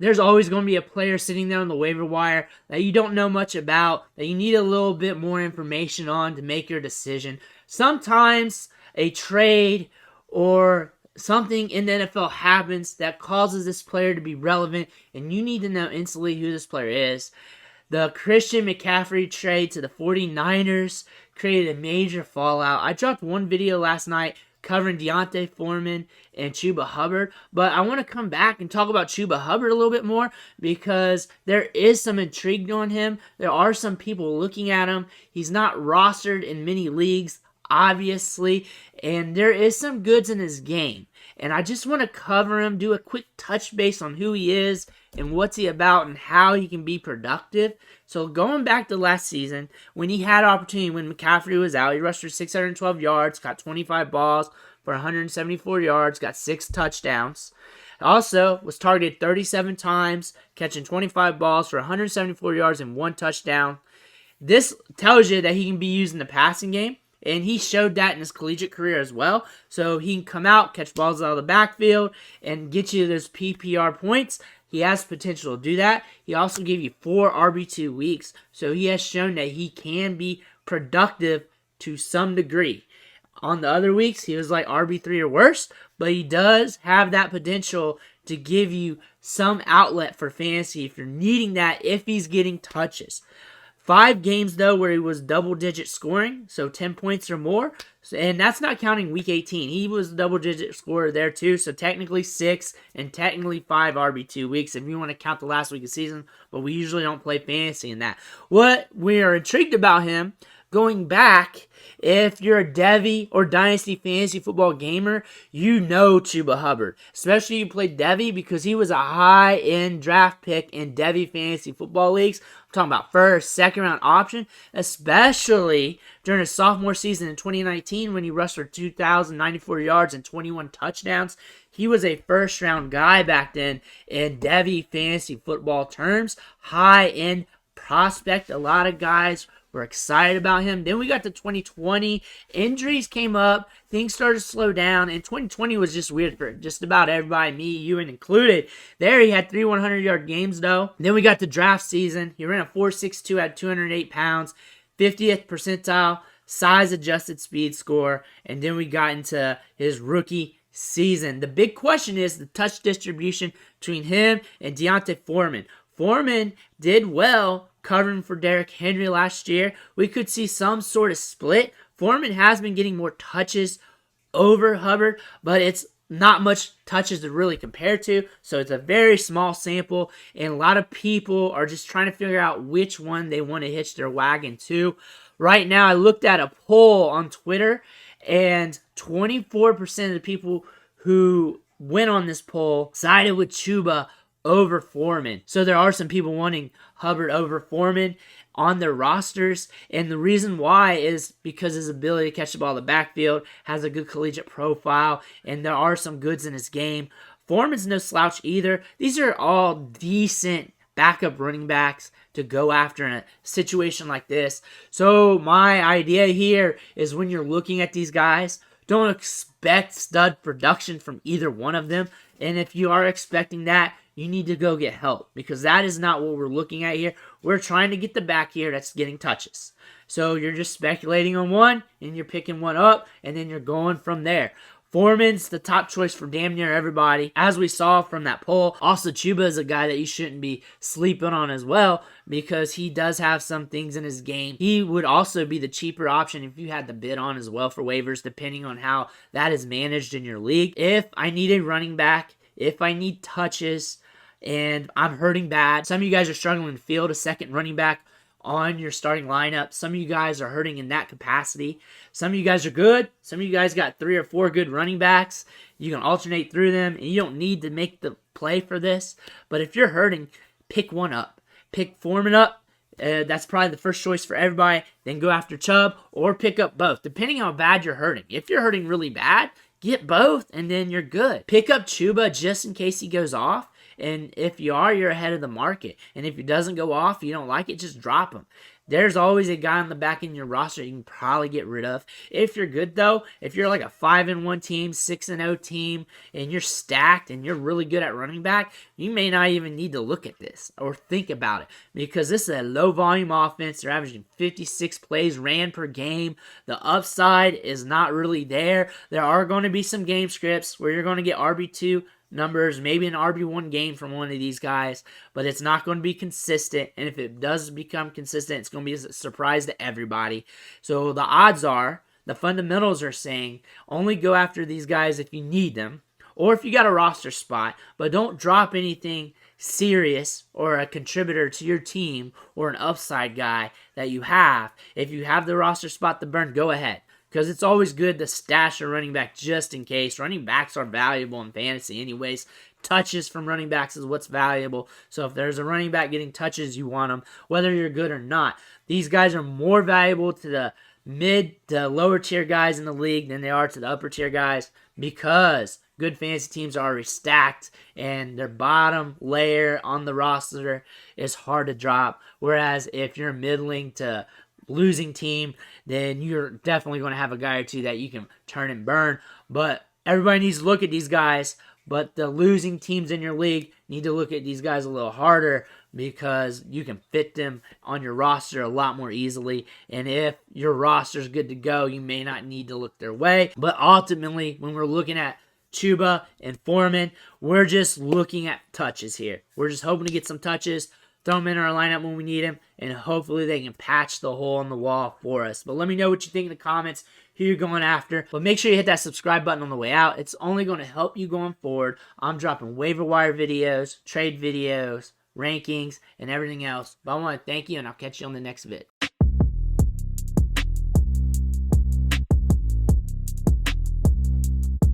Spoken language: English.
there's always going to be a player sitting there on the waiver wire that you don't know much about, that you need a little bit more information on to make your decision. Sometimes a trade or something in the NFL happens that causes this player to be relevant, and you need to know instantly who this player is. The Christian McCaffrey trade to the 49ers created a major fallout. I dropped one video last night covering D'Onta Foreman and Chuba Hubbard, but I want to come back and talk about Chuba Hubbard a little bit more because there is some intrigue on him. There are some people looking at him. He's not rostered in many leagues, obviously, and there is some goods in his game. And I just want to cover him, do a quick touch base on who he is and what's he about and how he can be productive. So going back to last season, when he had opportunity, when McCaffrey was out, he rushed for 612 yards, got 25 balls for 174 yards, got 6 touchdowns. Also, was targeted 37 times, catching 25 balls for 174 yards and 1 touchdown. This tells you that he can be used in the passing game. And he showed that in his collegiate career as well. So he can come out, catch balls out of the backfield, and get you those PPR points. He has potential to do that. He also gave you 4 RB2 weeks. So he has shown that he can be productive to some degree. On the other weeks, he was like RB3 or worse. But he does have that potential to give you some outlet for fantasy if you're needing that, if he's getting touches. 5 games, though, where he was double-digit scoring, so 10 points or more. And that's not counting Week 18. He was a double-digit scorer there, too, so technically 6 and technically 5 RB2 weeks if you want to count the last week of the season, but we usually don't play fantasy in that. What we are intrigued about him, going back, if you're a Devy or Dynasty Fantasy Football gamer, you know Chuba Hubbard. Especially if you play Devy because he was a high-end draft pick in Devy Fantasy Football leagues. I'm talking about first, second round option, especially during his sophomore season in 2019 when he rushed for 2,094 yards and 21 touchdowns. He was a first round guy back then in Devy Fantasy Football terms. High-end prospect. A lot of guys were excited about him. Then we got to 2020. Injuries came up. Things started to slow down. And 2020 was just weird for just about everybody, me, you, and included. There he had 3 100-yard games, though. Then we got the draft season. He ran a 4.62 at 208 pounds. 50th percentile size-adjusted speed score. And then we got into his rookie season. The big question is the touch distribution between him and D'Onta Foreman. Foreman did well covering for Derrick Henry last year. We could see some sort of split. Foreman has been getting more touches over Hubbard, but it's not much touches to really compare to, so it's a very small sample, and a lot of people are just trying to figure out which one they want to hitch their wagon to. Right now, I looked at a poll on Twitter, and 24% of the people who went on this poll sided with Chuba over Foreman. So there are some people wanting Hubbard over Foreman on their rosters, and the reason why is because his ability to catch the ball in the backfield, has a good collegiate profile, and there are some goods in his game. Foreman's no slouch either. These are all decent backup running backs to go after in a situation like this. So my idea here is when you're looking at these guys, don't expect stud production from either one of them, and if you are expecting that, you need to go get help because that is not what we're looking at here. We're trying to get the back here that's getting touches. So you're just speculating on one and you're picking one up and then you're going from there. Foreman's the top choice for damn near everybody, as we saw from that poll. Also, Chuba is a guy that you shouldn't be sleeping on as well because he does have some things in his game. He would also be the cheaper option if you had the bid on as well for waivers, depending on how that is managed in your league. If I need a running back, if I need touches, and I'm hurting bad. Some of you guys are struggling to field a second running back on your starting lineup. Some of you guys are hurting in that capacity. Some of you guys are good. Some of you guys got 3 or 4 good running backs. You can alternate through them, and you don't need to make the play for this. But if you're hurting, pick one up. Pick Foreman up. That's probably the first choice for everybody. Then go after Chubb, or pick up both, depending on how bad you're hurting. If you're hurting really bad, get both, and then you're good. Pick up Chuba just in case he goes off. And if you are, you're ahead of the market. And if it doesn't go off, you don't like it, just drop him. There's always a guy on the back in your roster you can probably get rid of. If you're good, though, if you're like a 5-1 team, 6-0 team, and you're stacked and you're really good at running back, you may not even need to look at this or think about it, because this is a low-volume offense. They're averaging 56 plays ran per game. The upside is not really there. There are going to be some game scripts where you're going to get RB2 numbers, maybe an RB1 game from one of these guys, but it's not going to be consistent. And if it does become consistent, it's going to be a surprise to everybody. So the odds are, the fundamentals are saying, only go after these guys if you need them or if you got a roster spot, but don't drop anything serious or a contributor to your team or an upside guy that you have. If you have the roster spot to burn, go ahead. Because it's always good to stash a running back just in case. Running backs are valuable in fantasy anyways. Touches from running backs is what's valuable. So if there's a running back getting touches, you want them, whether you're good or not. These guys are more valuable to the mid to lower tier guys in the league than they are to the upper tier guys, because good fantasy teams are already stacked and their bottom layer on the roster is hard to drop. Whereas if you're middling to losing team, then you're definitely going to have a guy or two that you can turn and burn. But everybody needs to look at these guys, but the losing teams in your league need to look at these guys a little harder, because you can fit them on your roster a lot more easily. And if your roster is good to go, you may not need to look their way. But ultimately, when we're looking at Chuba and Foreman, we're just looking at touches here. We're just hoping to get some touches, throw them in our lineup when we need them, and hopefully they can patch the hole in the wall for us. But let me know what you think in the comments, who you're going after. But make sure you hit that subscribe button on the way out. It's only going to help you going forward. I'm dropping waiver wire videos, trade videos, rankings, and everything else. But I want to thank you, and I'll catch you on the next vid.